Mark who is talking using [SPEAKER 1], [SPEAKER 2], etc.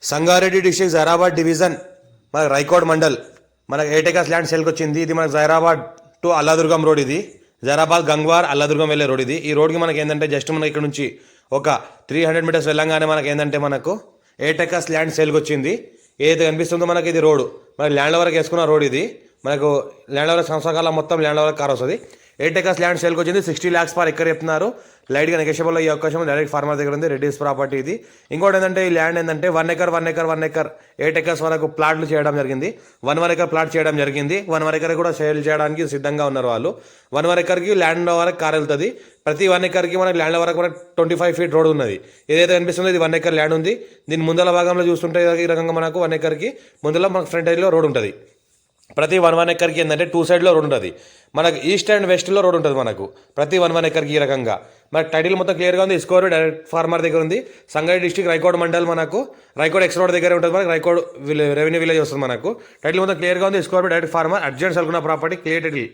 [SPEAKER 1] Sangareddy district Zaheerabad division మన రైకోడ్ మండల్ మనకు ఏటెకాస్ land సేల్కి వచ్చింది. ఇది మనకు జైరాబాద్ టు అల్లాదుర్గం రోడ్. ఇది జైరాబాద్ గంగ్వార్ అల్లాదుర్గం వెళ్ళే రోడ్ ఇది. ఈ రోడ్కి మనకి ఏంటంటే జస్ట్ మనకి ఇక్కడ నుంచి ఒక 300 మీటర్స్ వెళ్ళంగానే మనకి ఏంటంటే మనకు ఏటెకాస్ ల్యాండ్ సేల్కి వచ్చింది. ఏదైతే కనిపిస్తుందో మనకి ఇది రోడ్, మనకి ల్యాండ్ వరకు వేసుకున్న రోడ్ ఇది. మనకు ల్యాండ్ వరకు సంవత్సరాల మొత్తం ల్యాండ్ వరకు కార్ వస్తుంది. ఏటెకాస్ ల్యాండ్ సేల్కి వచ్చింది. 60 lakhs పర్ ఎకర్ చెప్తున్నారు. లైట్గా నెగోషియబుల్ అయ్యే అవకాశం డైరెక్ట్ ఫార్మర్ దగ్గర ఉంది. రెడ్డిస్ ప్రాపర్టీ ఇది. ఇంకోటి ఏంటంటే ఈ ల్యాండ్ ఏంటంటే 1 acre 8 acres వరకు ప్లాట్లు చేయడం జరిగింది. 1 acre ప్లాట్ చేయడం జరిగింది. 1 acre కూడా సేల్ చేయడానికి సిద్ధంగా ఉన్నారు వాళ్ళు. 1 acreకి ల్యాండ్ వరకు కార్ వెళ్తుంది. ప్రతి 1 acreకి మనకి ల్యాండ్ వరకు మనకి 25 feet రోడ్ ఉన్నది. ఏదైతే కనిపిస్తుందో ఇది 1 acre ల్యాండ్ ఉంది. దీని ముందల భాగంలో చూస్తుంటే ఈ రకంగా మనకు 1 acreకి ముందర మనకు ఫ్రంట్ ఏజ్లో రోడ్ ఉంటుంది. ప్రతి 1 acreకి ఏంటంటే 2 sides రోడ్ ఉంటుంది. మనకు ఈస్ట్ అండ్ వెస్ట్లో రోడ్ ఉంటుంది మనకు ప్రతి 1 acreకి ఈ రకంగా. మనకు టైటిల్ మొత్తం క్లియర్గా ఉంది. స్కోర్ డైరెక్ట్ ఫార్మర్ దగ్గర ఉంది. సంగారెడ్డి డిస్ట్రిక్ట్ రైకోడ్ మండల్ మనకు రైకోడ్ ఎక్స్ రోడ్ దగ్గర ఉంటుంది. మనకు రైకోడ్ రెవెన్యూ విలేజ్ వస్తుంది. మనకు టైటిల్ మొత్తం క్లియర్గా ఉంది. స్కోర్ డైరెక్ట్ ఫార్మర్ అర్జెంట్ సల్కున్న ప్రాపర్టీ క్లియర్ టైటిల్.